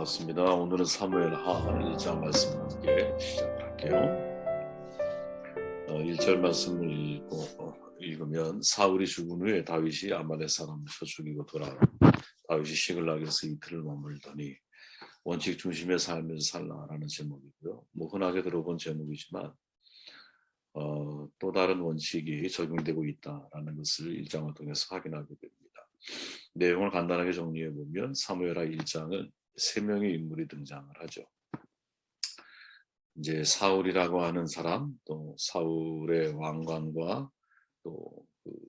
반갑습니다. 오늘은 사무엘하 1장 말씀을 함께 시작을 할게요. 1절 말씀을 읽으면 사울이 죽은 후에 다윗이 아말렉 사람을 쳐 죽이고 돌아와 다윗이 시글락에서 이틀을 머물더니 원칙 중심의 삶에서 살라라는 제목이고요. 뭐 흔하게 들어본 제목이지만 또 다른 원칙이 적용되고 있다라는 것을 1장을 통해서 확인하게 됩니다. 내용을 간단하게 정리해 보면 사무엘하 1장은 세 명의 인물이 등장을 하죠. 이제 사울이라고 하는 사람, 또 사울의 왕관과 또그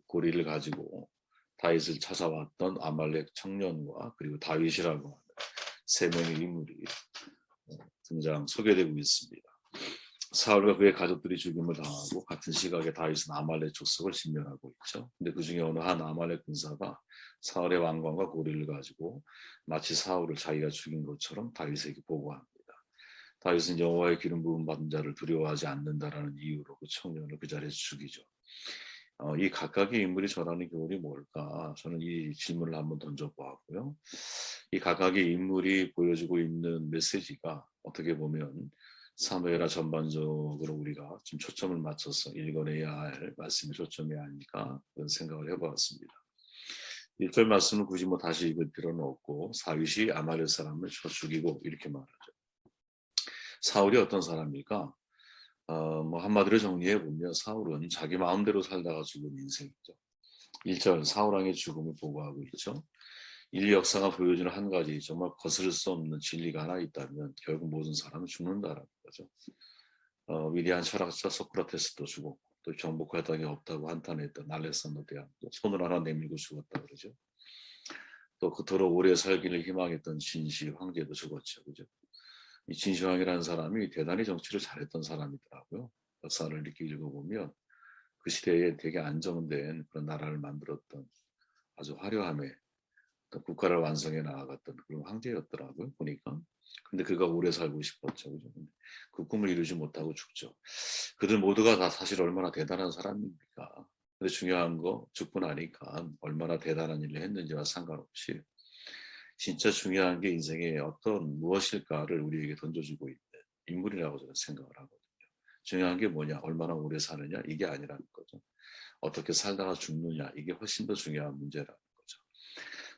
고리를 가지고 다윗을 찾아왔던 아말렉 청년과 그리고 다윗이라고 하는 세 명의 인물이 소개되고 있습니다. 사울과 그의 가족들이 죽임을 당하고 같은 시각에 다윗은 아말렉 족속을 진멸하고 있죠. 근데 그 중에 어느 한 아말렉 군사가 사울의 왕관과 고리를 가지고 마치 사울을 자기가 죽인 것처럼 다윗에게 보고합니다. 다윗은 여호와의 기름 부음 받은 자를 두려워하지 않는다라는 이유로 그 청년을 그 자리에서 죽이죠. 이 각각의 인물이 전하는 교훈이 뭘까? 저는 이 질문을 한번 던져보았고요. 이 각각의 인물이 보여주고 있는 메시지가 어떻게 보면 사무엘하 전반적으로 우리가 좀 초점을 맞춰서 읽어내야 할 말씀의 초점이 아닐까 그런 생각을 해보았습니다. 1절 말씀을 굳이 뭐 다시 읽을 필요는 없고 다윗이 아말렉 사람을 쳐 죽이고 이렇게 말하죠. 사울이 어떤 사람일까? 뭐 한마디로 정리해 보면 사울은 자기 마음대로 살다가 죽은 인생이죠. 1절 사울 왕의 죽음을 보고하고 있죠. 인류 역사가 보여주는 한 가지 정말 거스를 수 없는 진리가 하나 있다면 결국 모든 사람은 죽는다라는 거죠. 위대한 철학자 소크라테스도 죽었고 또 정복할 땅이 없다고 한탄했던 알렉산더 대왕도 손을 하나 내밀고 죽었다 그러죠. 또 그토록 오래 살기를 희망했던 진시 황제도 죽었죠. 그죠? 이 진시황이라는 사람이 대단히 정치를 잘했던 사람이더라고요. 역사를 이렇게 읽어보면 그 시대에 되게 안정된 그런 나라를 만들었던 아주 화려함에 국가를 완성해 나아갔던 그런 황제였더라고요. 보니까. 근데 그가 오래 살고 싶었죠. 그죠? 그 꿈을 이루지 못하고 죽죠. 그들 모두가 다 사실 얼마나 대단한 사람입니까? 근데 중요한 거 죽고 나니까 얼마나 대단한 일을 했는지와 상관없이 진짜 중요한 게 인생의 어떤 무엇일까를 우리에게 던져주고 있는 인물이라고 저는 생각을 하거든요. 중요한 게 뭐냐, 얼마나 오래 사느냐 이게 아니라는 거죠. 어떻게 살다가 죽느냐 이게 훨씬 더 중요한 문제라는 거죠.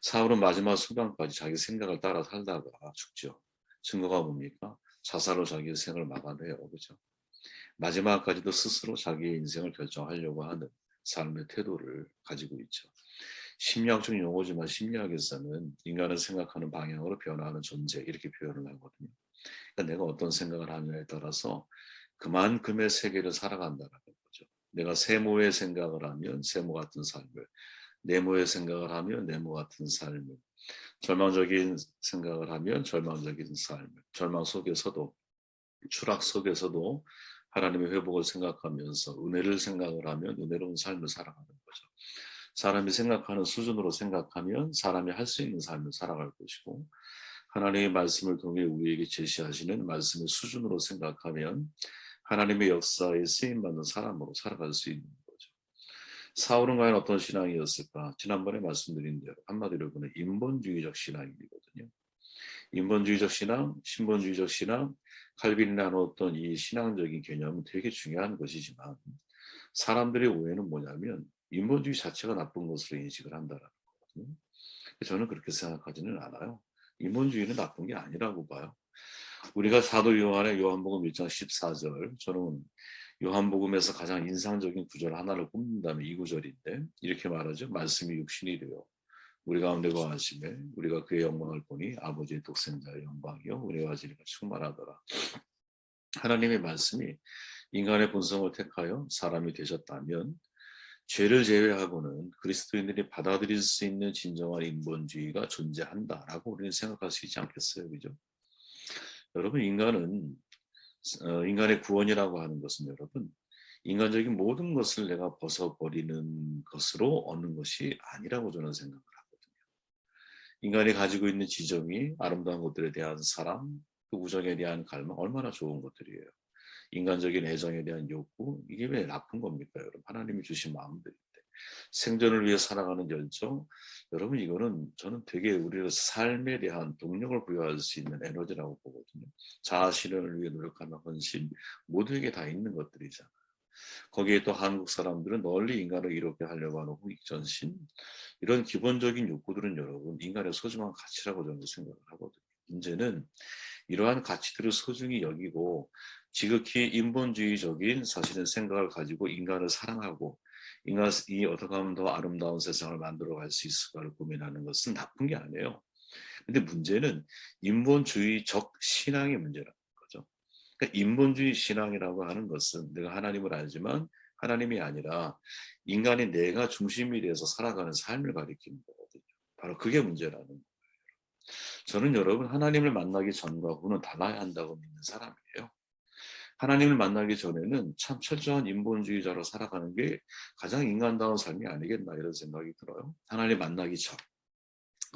사울은 마지막 순간까지 자기 생각을 따라 살다가 죽죠. 증거가 뭡니까? 자살로 자기 생을 막아내요. 그죠? 마지막까지도 스스로 자기의 인생을 결정하려고 하는 삶의 태도를 가지고 있죠. 심리학적 용어지만 심리학에서는 인간을 생각하는 방향으로 변화하는 존재 이렇게 표현을 하거든요. 그러니까 내가 어떤 생각을 하느냐에 따라서 그만큼의 세계를 살아간다는 거죠. 내가 세모의 생각을 하면 세모 같은 삶을, 네모의 생각을 하면 네모 같은 삶을, 절망적인 생각을 하면 절망적인 삶을, 절망 속에서도 추락 속에서도 하나님의 회복을 생각하면서 은혜를 생각을 하면 은혜로운 삶을 살아가는 거죠. 사람이 생각하는 수준으로 생각하면 사람이 할 수 있는 삶을 살아갈 것이고 하나님의 말씀을 통해 우리에게 제시하시는 말씀의 수준으로 생각하면 하나님의 역사에 쓰임받는 사람으로 살아갈 수 있는 거죠. 사울은 과연 어떤 신앙이었을까? 지난번에 말씀드린 대로 한마디로 보면 인본주의적 신앙이거든요. 인본주의적 신앙, 신본주의적 신앙, 칼빈이 나눴던 이 신앙적인 개념은 되게 중요한 것이지만 사람들의 오해는 뭐냐면 인본주의 자체가 나쁜 것으로 인식을 한다는 거거든요. 저는 그렇게 생각하지는 않아요. 인본주의는 나쁜 게 아니라고 봐요. 우리가 사도 요한의 요한복음 1장 14절, 저는 요한복음에서 가장 인상적인 구절 하나를 꼽는다면 이 구절인데 이렇게 말하죠. 말씀이 육신이 되어 우리 가운데 거하심에 우리가 그의 영광을 보니 아버지의 독생자의 영광이요 우리와 지리가 충만하더라. 하나님의 말씀이 인간의 본성을 택하여 사람이 되셨다면 죄를 제외하고는 그리스도인들이 받아들일 수 있는 진정한 인본주의가 존재한다라고 우리는 생각할 수 있지 않겠어요, 그죠? 여러분 인간의 구원이라고 하는 것은 여러분 인간적인 모든 것을 내가 벗어버리는 것으로 얻는 것이 아니라고 저는 생각을 하거든요. 인간이 가지고 있는 지정이 아름다운 것들에 대한 사랑, 그 우정에 대한 갈망 얼마나 좋은 것들이에요. 인간적인 애정에 대한 욕구 이게 왜 나쁜 겁니까 여러분? 하나님이 주신 마음들인데 생존을 위해 살아가는 열정. 여러분 이거는 저는 되게 우리의 삶에 대한 동력을 부여할 수 있는 에너지라고 보거든요. 자아 실현을 위해 노력하는 헌신, 모두에게 다 있는 것들이잖아요. 거기에 또 한국 사람들은 널리 인간을 이롭게 하려고 하는 후익전심, 이런 기본적인 욕구들은 여러분 인간의 소중한 가치라고 저는 생각을 하거든요. 문제는 이러한 가치들을 소중히 여기고 지극히 인본주의적인 사실은 생각을 가지고 인간을 사랑하고 인간이 어떻게 하면 더 아름다운 세상을 만들어갈 수 있을까를 고민하는 것은 나쁜 게 아니에요. 근데 문제는 인본주의적 신앙의 문제라는 거죠. 그러니까 인본주의 신앙이라고 하는 것은 내가 하나님을 알지만 하나님이 아니라 인간이 내가 중심이 돼서 살아가는 삶을 가리키는 거거든요. 바로 그게 문제라는 거예요. 저는 여러분 하나님을 만나기 전과 후는 달라야 한다고 믿는 사람이에요. 하나님을 만나기 전에는 참 철저한 인본주의자로 살아가는 게 가장 인간다운 삶이 아니겠나 이런 생각이 들어요. 하나님 만나기 전.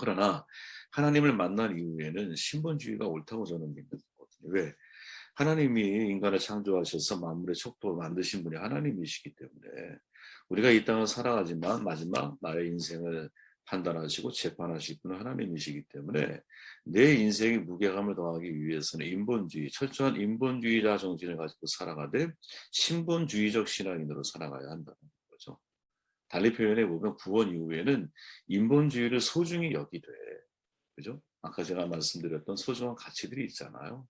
그러나 하나님을 만난 이후에는 신본주의가 옳다고 저는 믿거든요. 왜? 하나님이 인간을 창조하셔서 만물의 척도를 만드신 분이 하나님이시기 때문에 우리가 이 땅을 살아가지만 마지막 나의 인생을 판단하시고 재판하실 분은 하나님이시기 때문에 내 인생의 무게감을 더하기 위해서는 인본주의, 철저한 인본주의자 정신을 가지고 살아가되 신본주의적 신앙인으로 살아가야 한다는 거죠. 달리 표현해 보면 구원 이후에는 인본주의를 소중히 여기되, 그죠? 아까 제가 말씀드렸던 소중한 가치들이 있잖아요.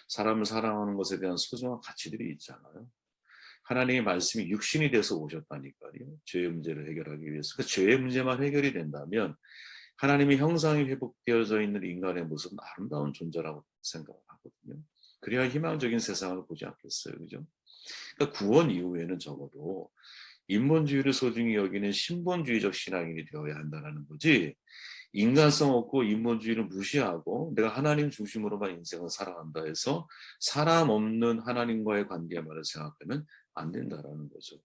사람을 사랑하는 것에 대한 소중한 가치들이 있잖아요. 하나님의 말씀이 육신이 돼서 오셨다니까요. 죄의 문제를 해결하기 위해서. 그 죄의 문제만 해결이 된다면 하나님의 형상이 회복되어져 있는 인간의 모습은 아름다운 존재라고 생각을 하거든요. 그래야 희망적인 세상을 보지 않겠어요. 그죠? 그러니까 구원 이후에는 적어도 인본주의를 소중히 여기는 신본주의적 신앙인이 되어야 한다는 거지, 인간성 없고 인본주의를 무시하고 내가 하나님 중심으로만 인생을 살아간다 해서 사람 없는 하나님과의 관계만을 생각하면 안 된다라는 거죠.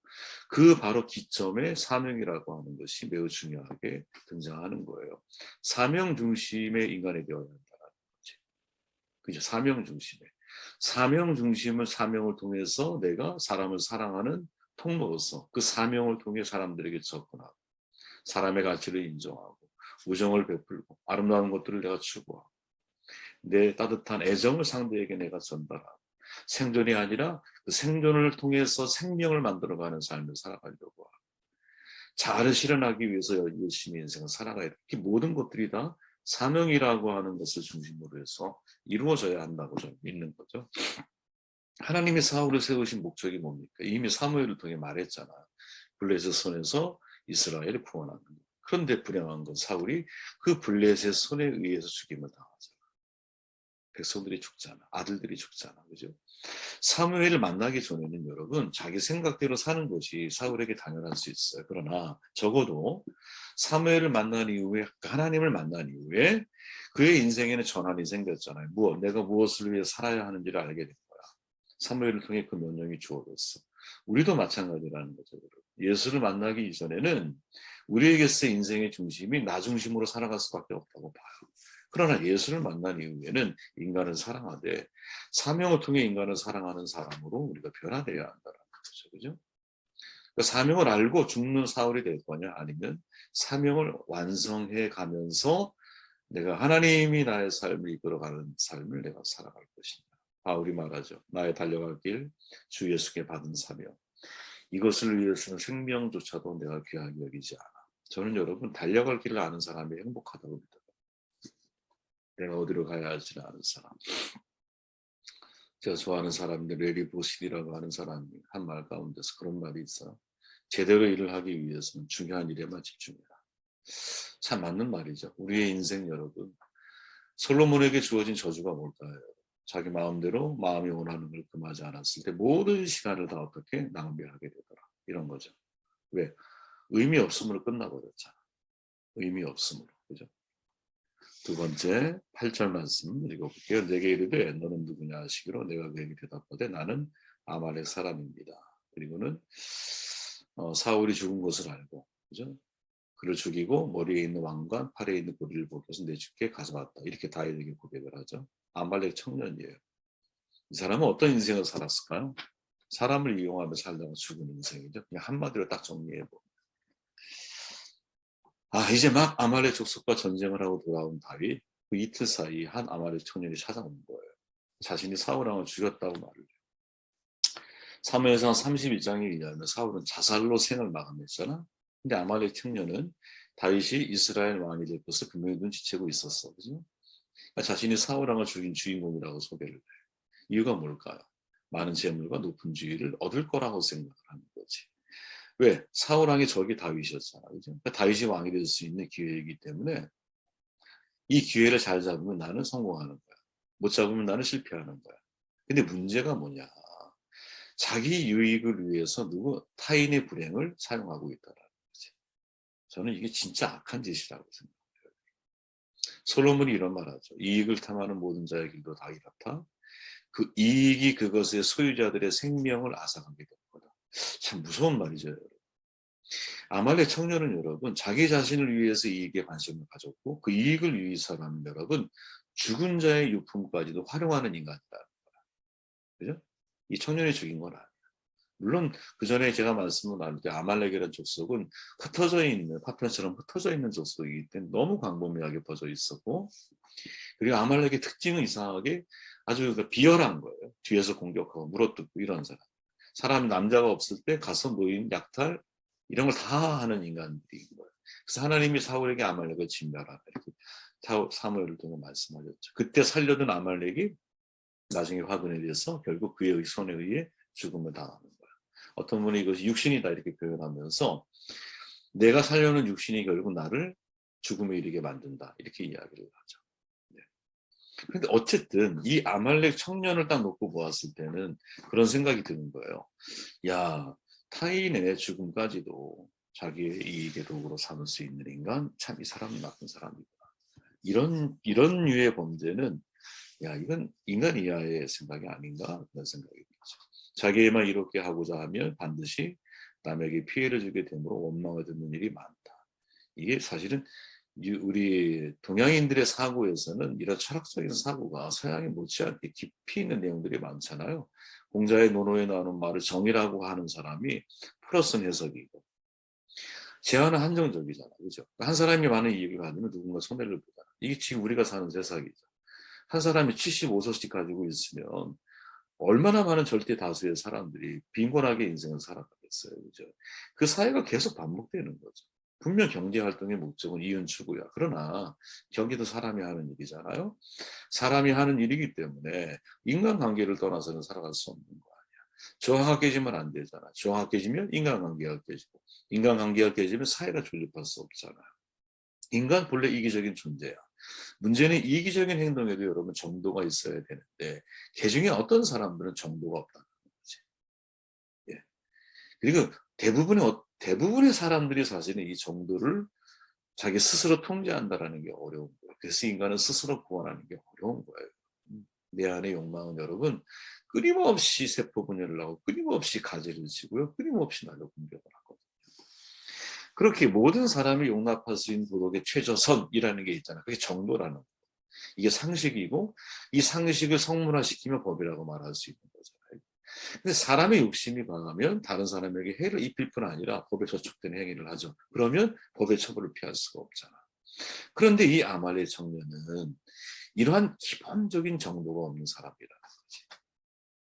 그 바로 기점에 사명이라고 하는 것이 매우 중요하게 등장하는 거예요. 사명 중심의 인간이 되어야 한다는 거지. 그죠? 사명 중심에. 사명 중심을 사명을 통해서 내가 사람을 사랑하는 통로로서 그 사명을 통해 사람들에게 접근하고 사람의 가치를 인정하고 우정을 베풀고 아름다운 것들을 내가 추구하고 내 따뜻한 애정을 상대에게 내가 전달하고 생존이 아니라 그 생존을 통해서 생명을 만들어가는 삶을 살아가려고 하고 자아를 실현하기 위해서 열심히 인생을 살아가야 돼. 이 모든 것들이 다 사명이라고 하는 것을 중심으로 해서 이루어져야 한다고 저는 믿는 거죠. 하나님이 사울을 세우신 목적이 뭡니까? 이미 사무엘을 통해 말했잖아요. 블레셋 손에서 이스라엘을 구원하는 것. 그런데 불행한 건 사울이 그 블레셋 손에 의해서 죽임을 당하잖아. 백성들이 죽잖아. 아들들이 죽잖아. 그죠? 사무엘을 만나기 전에는 여러분 자기 생각대로 사는 것이 사울에게 당연할 수 있어요. 그러나 적어도 사무엘을 만난 이후에 하나님을 만난 이후에 그의 인생에는 전환이 생겼잖아요. 내가 무엇을 위해 살아야 하는지를 알게 된 거야. 사무엘을 통해 그 명령이 주어졌어. 우리도 마찬가지라는 거죠. 여러분. 예수를 만나기 이전에는 우리에게서 인생의 중심이 나 중심으로 살아갈 수밖에 없다고 봐요. 그러나 예수를 만난 이후에는 인간을 사랑하되 사명을 통해 인간을 사랑하는 사람으로 우리가 변화되어야 한다는 거죠. 그죠? 그 사명을 알고 죽는 사울이 될 거냐 아니면 사명을 완성해 가면서 내가 하나님이 나의 삶을 이끌어가는 삶을 내가 살아갈 것이냐. 바울이 말하죠. 나의 달려갈 길, 주 예수께 받은 사명. 이것을 위해서는 생명조차도 내가 귀하게 여기지 않아. 저는 여러분 달려갈 길을 아는 사람이 행복하다고 믿어요. 내가 어디로 가야 할지를 아는 사람. 제가 좋아하는 사람인데 레리 보실이라고 하는 사람이 한 말 가운데서 그런 말이 있어요. 제대로 일을 하기 위해서는 중요한 일에만 집중해라. 참 맞는 말이죠. 우리의 인생 여러분. 솔로몬에게 주어진 저주가 뭘까요? 자기 마음대로 마음이 원하는 걸 금하지 않았을 때 모든 시간을 다 어떻게 낭비하게 되더라. 이런 거죠. 왜? 의미 없음으로 끝나버렸잖아. 의미 없음으로. 그죠? 두 번째 8절 말씀 읽어볼게요. 내게 이르되 너는 누구냐 하시기로 내가 그에게 대답하되 나는 아말렉 사람입니다. 그리고는 사울이 죽은 것을 알고, 그죠? 그를 죽이고 머리에 있는 왕관, 팔에 있는 고리를 벗겨서 내 주께 가져왔다. 이렇게 다윗에게 고백을 하죠. 아말렉 청년이에요. 이 사람은 어떤 인생을 살았을까요? 사람을 이용하며 살다가 죽은 인생이죠. 그냥 한마디로 딱 정리해보. 이제 막 아말렉 족속과 전쟁을 하고 돌아온 다윗, 그 이틀 사이 한 아말렉 청년이 찾아온 거예요. 자신이 사울 왕을 죽였다고 말을 해요. 사무엘상 31장에 의하면 사울은 자살로 생을 마감했잖아. 근데 아말렉 청년은 다윗이 이스라엘 왕이 될 것을 분명히 눈치채고 있었어. 그죠? 그러니까 자신이 사울 왕을 죽인 주인공이라고 소개를 해요. 이유가 뭘까요? 많은 재물과 높은 지위를 얻을 거라고 생각을 하는 거지. 왜? 사울 왕의 적이 다윗이었잖아. 그죠? 그러니까 다윗이 왕이 될 수 있는 기회이기 때문에 이 기회를 잘 잡으면 나는 성공하는 거야. 못 잡으면 나는 실패하는 거야. 근데 문제가 뭐냐? 자기 유익을 위해서 타인의 불행을 사용하고 있다라는 거지. 저는 이게 진짜 악한 짓이라고 생각해요. 솔로몬이 이런 말하죠. 이익을 탐하는 모든 자의 길도 다 이렇다. 그 이익이 그것의 소유자들의 생명을 앗아가게 될 거다. 참 무서운 말이죠, 여러분. 아말렉 청년은 여러분 자기 자신을 위해서 이익에 관심을 가졌고 그 이익을 위해서라면 여러분 죽은 자의 유품까지도 활용하는 인간이다. 그죠? 이 청년이 죽인 건 아니에요. 물론 그 전에 제가 말씀을 나눌 때 아말렉이라는 족속은 흩어져 있는 파편처럼 흩어져 있는 족속이기 때문에 너무 광범위하게 퍼져 있었고 그리고 아말렉의 특징은 이상하게 아주 비열한 거예요. 뒤에서 공격하고 물어뜯고 이런 사람. 사람 남자가 없을 때 가서 노인 약탈 이런 걸 다 하는 인간들인 거예요. 그래서 하나님이 사울에게 아말렉을 진멸하라 이렇게 사무엘을 통해 말씀하셨죠. 그때 살려둔 아말렉이 나중에 화근에 대해서 결국 그의 손에 의해 죽음을 당하는 거예요. 어떤 분이 이것이 육신이다 이렇게 표현하면서 내가 살려는 육신이 결국 나를 죽음에 이르게 만든다 이렇게 이야기를 하죠. 근데 어쨌든 이 아말렉 청년을 딱 놓고 보았을 때는 그런 생각이 드는 거예요. 야, 타인의 죽음까지도 자기의 이익의 도구로 삼을 수 있는 인간, 참 이 사람은 나쁜 사람이다. 이런 류의 범죄는 야, 이건 인간 이하의 생각이 아닌가 그런 생각이 들죠. 자기에만 이롭게 하고자 하면 반드시 남에게 피해를 주게 되므로 원망을 듣는 일이 많다. 이게 사실은 우리 동양인들의 사고에서는 이런 철학적인 사고가 서양에 못지않게 깊이 있는 내용들이 많잖아요. 공자의 논어에 나오는 말을 정의라고 하는 사람이 플러스 해석이고 제한은 한정적이잖아. 그죠? 한 사람이 많은 이익을 가지면 누군가 손해를 보잖아. 이게 지금 우리가 사는 세상이죠. 한 사람이 75소씩 가지고 있으면 얼마나 많은 절대 다수의 사람들이 빈곤하게 인생을 살아가겠어요. 그죠? 그 사회가 계속 반복되는 거죠. 분명 경제활동의 목적은 이윤 추구야. 그러나 경기도 사람이 하는 일이잖아요. 사람이 하는 일이기 때문에 인간관계를 떠나서는 살아갈 수 없는 거 아니야. 조화가 깨지면 안 되잖아. 조화가 깨지면 인간관계가 깨지고 인간관계가 깨지면 사회가 존립할 수 없잖아요. 인간 본래 이기적인 존재야. 문제는 이기적인 행동에도 여러분 정도가 있어야 되는데 그중에 어떤 사람들은 정도가 없다는 거지. 예. 그리고 대부분의 사람들이 사실은 이 정도를 자기 스스로 통제한다라는 게 어려운 거예요. 그래서 인간은 스스로 구원하는 게 어려운 거예요. 내 안의 욕망은 여러분 끊임없이 세포 분열을 하고 끊임없이 가지를 치고요. 끊임없이 나를 공격을 하거든요. 그렇게 모든 사람이 용납할 수 있는 도덕의 최저선이라는 게 있잖아요. 그게 정도라는 거예요. 이게 상식이고 이 상식을 성문화시키면 법이라고 말할 수 있는 거잖아요. 근데 사람의 욕심이 강하면 다른 사람에게 해를 입힐 뿐 아니라 법에 저촉되는 행위를 하죠. 그러면 법의 처벌을 피할 수가 없잖아. 그런데 이 아말렉 청년은 이러한 기본적인 정도가 없는 사람이라는 거지.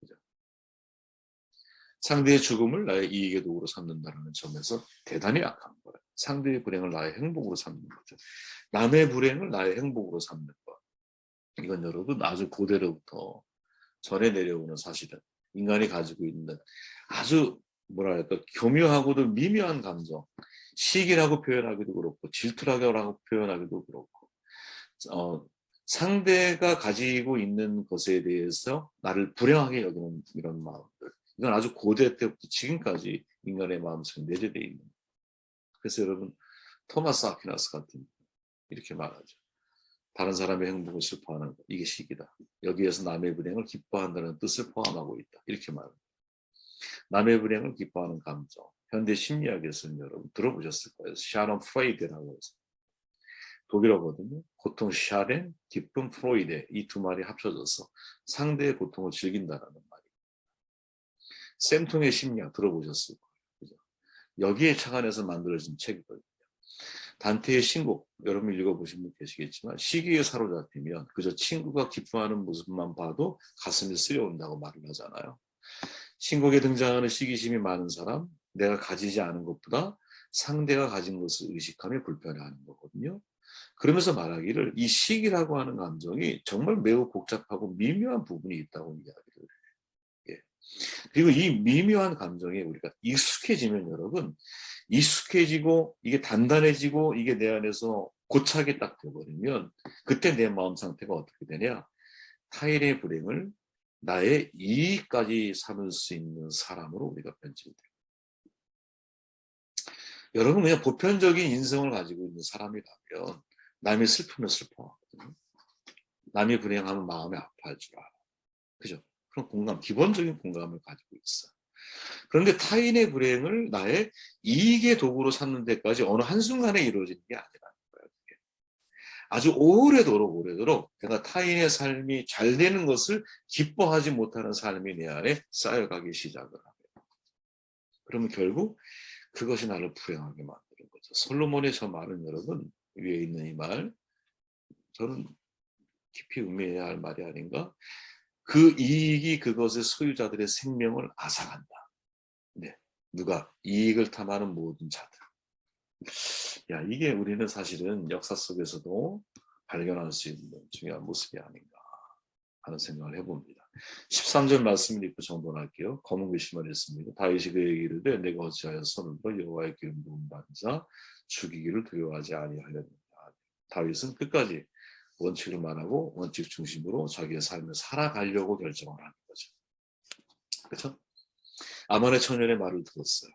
그죠? 상대의 죽음을 나의 이익의 도구로 삼는다는 점에서 대단히 약한 거예요. 상대의 불행을 나의 행복으로 삼는 거죠. 남의 불행을 나의 행복으로 삼는 것. 이건 여러분 아주 고대로부터 전해 내려오는 사실은 인간이 가지고 있는 아주 뭐랄까 교묘하고도 미묘한 감정, 시기라고 표현하기도 그렇고 질투라고 표현하기도 그렇고 상대가 가지고 있는 것에 대해서 나를 불행하게 여기는 이런 마음들 이건 아주 고대 때부터 지금까지 인간의 마음속에 내재되어 있는 거예요. 그래서 여러분 토마스 아퀴나스 같은 이렇게 말하죠. 다른 사람의 행복을 슬퍼하는 것, 이게 시기다. 여기에서 남의 불행을 기뻐한다는 뜻을 포함하고 있다. 이렇게 말합니다. 남의 불행을 기뻐하는 감정. 현대 심리학에서는 여러분 들어보셨을 거예요. 샤론 프레이드라고 해서. 독일어거든요. 고통 샤렌, 기쁨 프로이데 이 두 말이 합쳐져서 상대의 고통을 즐긴다라는 말이에요. 쌤통의 심리학 들어보셨을 거예요. 그죠? 여기에 착안해서 만들어진 책이거든요. 단테의 신곡, 여러분 읽어보신 분 계시겠지만 시기에 사로잡히면 그저 친구가 기뻐하는 모습만 봐도 가슴이 쓰려온다고 말을 하잖아요. 신곡에 등장하는 시기심이 많은 사람, 내가 가지지 않은 것보다 상대가 가진 것을 의식하며 불편해하는 거거든요. 그러면서 말하기를 이 시기라고 하는 감정이 정말 매우 복잡하고 미묘한 부분이 있다고 이야기를 해요. 예. 그리고 이 미묘한 감정에 우리가 익숙해지면 여러분, 익숙해지고 이게 단단해지고 이게 내 안에서 고착이 딱 돼버리면 그때 내 마음 상태가 어떻게 되냐? 타인의 불행을 나의 이익까지 삼을 수 있는 사람으로 우리가 변질돼요. 여러분 그냥 보편적인 인성을 가지고 있는 사람이라면 남이 슬프면 슬퍼하거든요. 남이 불행하면 마음이 아파할 줄 알아. 그죠? 그런 공감, 기본적인 공감을 가지고 있어. 그런데 타인의 불행을 나의 이익의 도구로 삼는 데까지 어느 한순간에 이루어지는 게 아니라는 거예요. 아주 오래도록 내가 타인의 삶이 잘 되는 것을 기뻐하지 못하는 삶이 내 안에 쌓여가기 시작을 합니다. 그러면 결국 그것이 나를 불행하게 만드는 거죠. 솔로몬의 저 말은 여러분, 위에 있는 이 말, 저는 깊이 의미해야 할 말이 아닌가? 그 이익이 그것의 소유자들의 생명을 앗아간다. 네. 누가? 이익을 탐하는 모든 자들. 야, 이게 우리는 사실은 역사 속에서도 발견할 수 있는 중요한 모습이 아닌가 하는 생각을 해봅니다. 13절 말씀을 읽고 정돈할게요. 검은 글씨만 했습니다. 다윗이 그에게 이르되 내가 어찌하여 손을 들어 여호와의 기름 부은 받은 자 죽이기를 두려워하지 아니하였느냐. 다윗은 끝까지 원칙을 말하고 원칙 중심으로 자기의 삶을 살아가려고 결정을 하는 거죠. 그렇죠? 아말렉 청년의 말을 들었어요.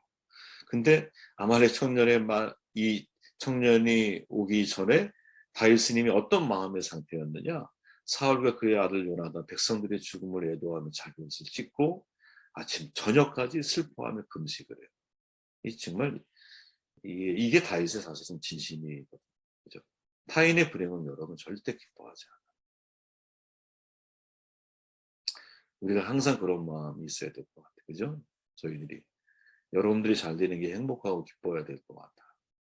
근데 아말렉 청년의 말, 이 청년이 오기 전에 다윗 스님이 어떤 마음의 상태였느냐? 사울과 그의 아들 요나단 백성들의 죽음을 애도하며 자기 옷을 찢고 아침 저녁까지 슬퍼하며 금식을 해요. 이 정말 이게 다윗의 사실은 진심이거든요. 그죠? 타인의 불행은 여러분 절대 기뻐하지 않아요. 우리가 항상 그런 마음이 있어야 될 것 같아요. 그죠? 저희들이. 여러분들이 잘 되는 게 행복하고 기뻐야 될 것 같아.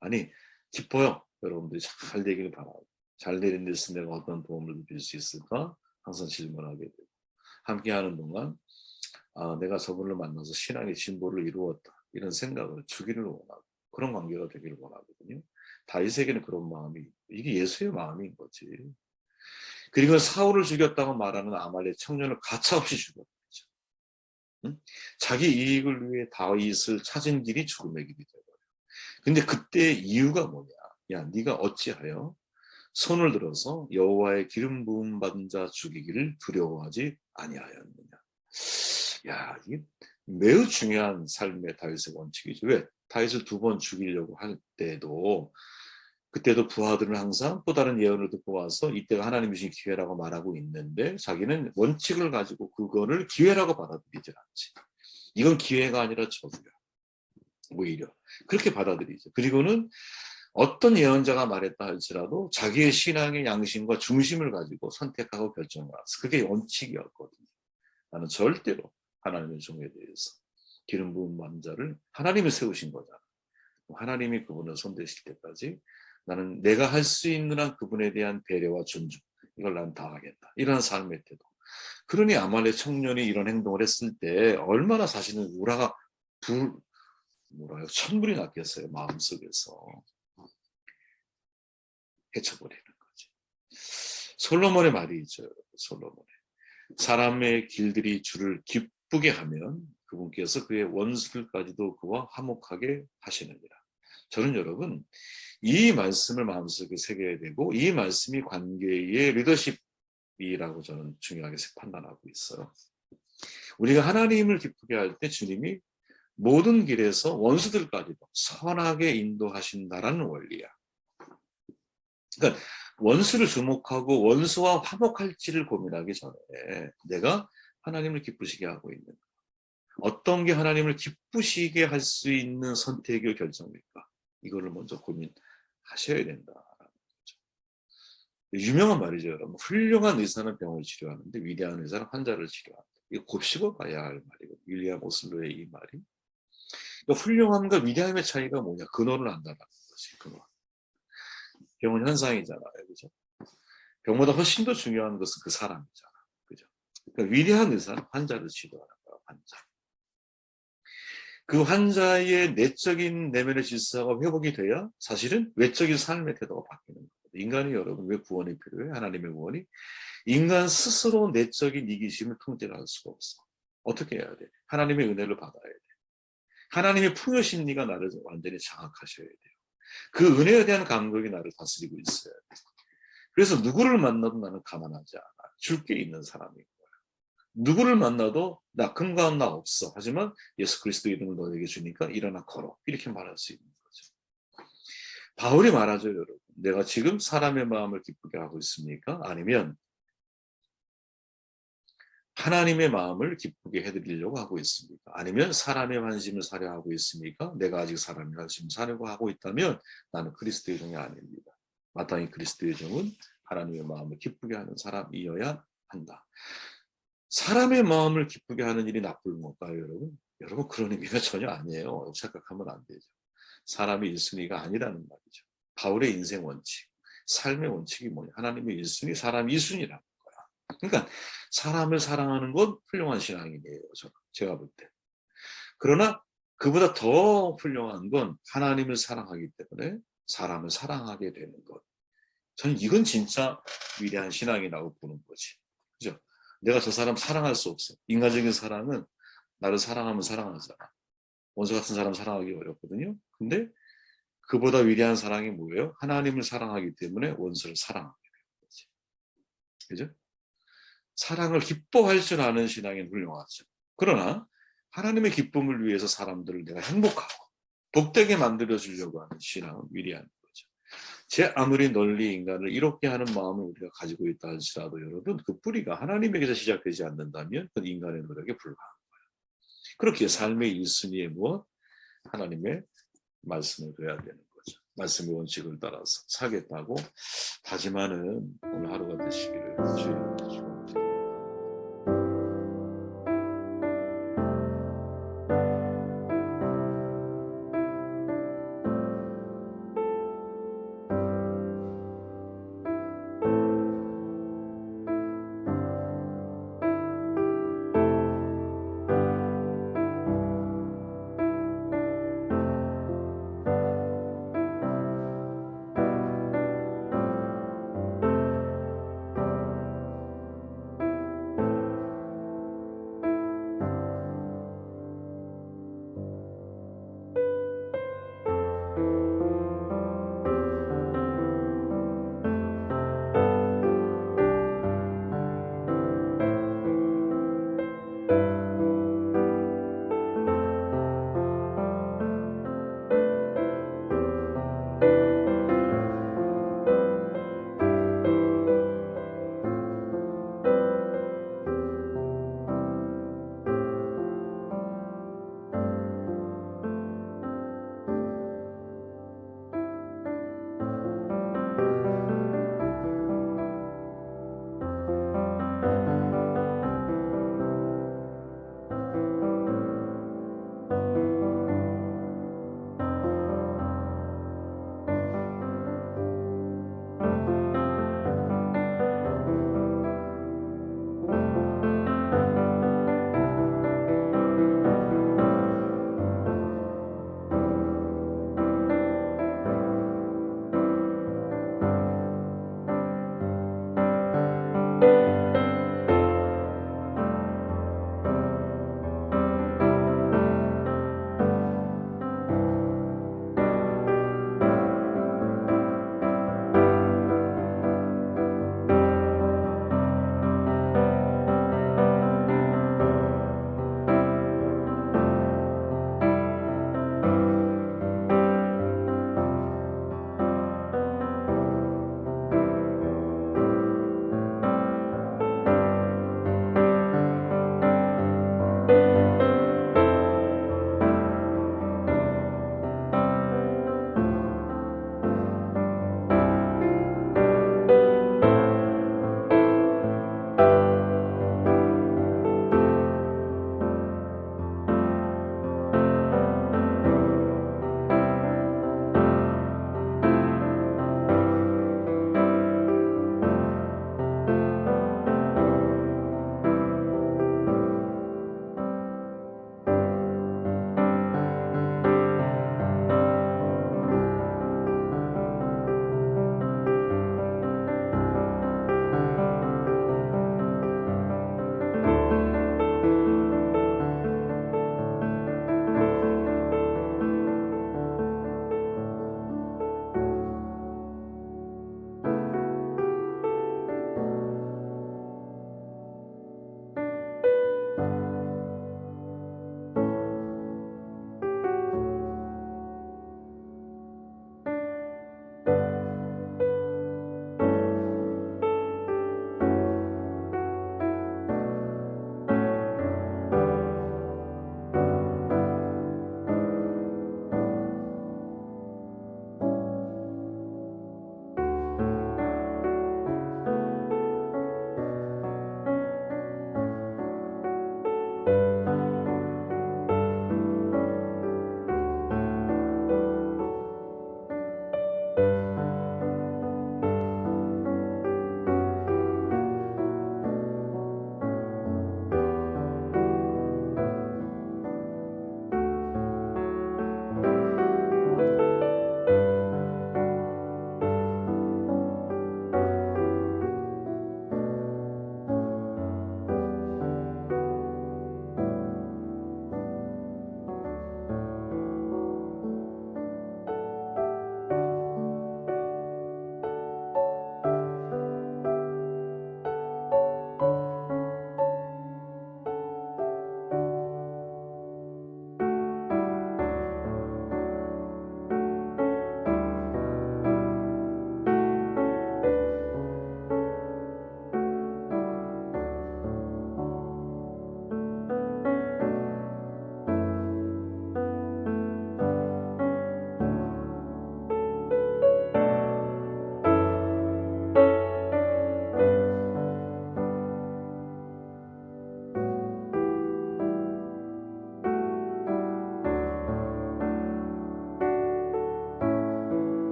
아니, 기뻐요. 여러분들이 잘 되기를 바라고. 잘 되는 데서 내가 어떤 도움을 드릴 수 있을까? 항상 질문하게 되고. 함께하는 동안 내가 저분을 만나서 신앙의 진보를 이루었다. 이런 생각을 주기를 원하고 그런 관계가 되기를 원하거든요. 다윗에게는 그런 마음이 이게 예수의 마음인 거지. 그리고 사울을 죽였다고 말하는 아말렉 청년을 가차없이 죽였죠. 응? 자기 이익을 위해 다윗을 찾은 길이 죽음의 길이 되어버려. 근데 그때 이유가 뭐냐? 야, 네가 어찌하여 손을 들어서 여호와의 기름 부음 받은 자 죽이기를 두려워하지 아니하였느냐? 야, 이게 매우 중요한 삶의 다윗의 원칙이죠. 왜? 다윗을 2번 죽이려고 할 때도 그때도 부하들은 항상 또 다른 예언을 듣고 와서 이때가 하나님이 주신 기회라고 말하고 있는데 자기는 원칙을 가지고 그거를 기회라고 받아들이질 않지. 이건 기회가 아니라 저주야. 오히려 그렇게 받아들이죠. 그리고는 어떤 예언자가 말했다 할지라도 자기의 신앙의 양심과 중심을 가지고 선택하고 결정을 했어. 그게 원칙이었거든요. 나는 절대로 하나님의 종에 대해서 기름 부은 만자를 하나님이 세우신 거잖아. 하나님이 그분을 손대실 때까지 나는 내가 할 수 있는 한 그분에 대한 배려와 존중 이걸 난 다 하겠다. 이런 삶의 태도. 그러니 아말렉 청년이 이런 행동을 했을 때 얼마나 자신은 우라가 천불이 났겠어요. 마음속에서. 해쳐버리는 거지. 솔로몬의 말이 있죠. 솔로몬의. 사람의 길들이 주를 기쁘게 하면 그분께서 그의 원수들까지도 그와 화목하게 하시느니라. 저는 여러분 이 말씀을 마음속에 새겨야 되고 이 말씀이 관계의 리더십이라고 저는 중요하게 판단하고 있어요. 우리가 하나님을 기쁘게 할 때 주님이 모든 길에서 원수들까지도 선하게 인도하신다라는 원리야. 그러니까 원수를 주목하고 원수와 화목할지를 고민하기 전에 내가 하나님을 기쁘시게 하고 있는 어떤 게 하나님을 기쁘시게 할 수 있는 선택의 결정일까? 이거를 먼저 고민하셔야 된다라는 거죠. 유명한 말이죠, 여러분. 훌륭한 의사는 병을 치료하는데 위대한 의사는 환자를 치료한다. 이거 곱씹어 봐야 할 말이고 윌리엄 오슬로의 이 말이. 그러니까 훌륭함과 위대함의 차이가 뭐냐? 근원을 안다는 것이 근원. 병은 현상이잖아요. 그죠? 병보다 훨씬 더 중요한 것은 그 사람이잖아. 그죠? 그러니까 위대한 의사는 환자를 치료하는 거야, 환자. 그 환자의 내적인 내면의 질서가 회복이 돼야 사실은 외적인 삶의 태도가 바뀌는 거예요. 인간이 여러분 왜 구원이 필요해? 하나님의 구원이 인간 스스로 내적인 이기심을 통제할 수가 없어. 어떻게 해야 돼? 하나님의 은혜를 받아야 돼. 하나님의 풍요 심리가 나를 완전히 장악하셔야 돼요. 그 은혜에 대한 감각이 나를 다스리고 있어야 돼. 그래서 누구를 만나도 나는 가만하지 않아. 줄 게 있는 사람인 거야. 누구를 만나도 나 큰 건 나 없어. 하지만 예수 그리스도 이름을 너에게 주니까 일어나 걸어. 이렇게 말할 수 있는 거죠. 바울이 말하죠, 여러분. 내가 지금 사람의 마음을 기쁘게 하고 있습니까? 아니면 하나님의 마음을 기쁘게 해드리려고 하고 있습니까? 아니면 사람의 관심을 사려 하고 있습니까? 내가 아직 사람의 관심을 사려고 하고 있다면 나는 그리스도의 종이 아닙니다. 마땅히 그리스도의 종은 하나님의 마음을 기쁘게 하는 사람이어야 한다. 사람의 마음을 기쁘게 하는 일이 나쁜 건가요, 여러분? 여러분 그런 의미가 전혀 아니에요. 착각하면 안 되죠. 사람이 1순위가 아니라는 말이죠. 바울의 인생 원칙, 삶의 원칙이 뭐냐? 하나님의 1순위, 사람이 2순위라는 거야. 그러니까 사람을 사랑하는 건 훌륭한 신앙이에요. 제가 볼 때. 그러나 그보다 더 훌륭한 건 하나님을 사랑하기 때문에 사람을 사랑하게 되는 것. 저는 이건 진짜 위대한 신앙이라고 보는 거지. 그죠? 내가 저 사람 사랑할 수 없어. 인간적인 사랑은 나를 사랑하면 사랑하잖아. 원수 같은 사람 사랑하기 어렵거든요. 근데 그보다 위대한 사랑이 뭐예요? 하나님을 사랑하기 때문에 원수를 사랑하게 되는 거지. 그죠? 사랑을 기뻐할 줄 아는 신앙이 훌륭하죠. 그러나 하나님의 기쁨을 위해서 사람들을 내가 행복하고 복되게 만들어주려고 하는 신앙은 위대한 거죠. 제 아무리 널리 인간을 이롭게 하는 마음을 우리가 가지고 있다 할지라도 여러분 그 뿌리가 하나님에게서 시작되지 않는다면 그건 인간의 노력에 불과한 거예요. 그렇게 삶의 1순위에 무엇? 하나님의 말씀을 둬야 되는 거죠. 말씀의 원칙을 따라서 사겠다고 다짐하는 오늘 하루가 되시기를 주의 축원합니다.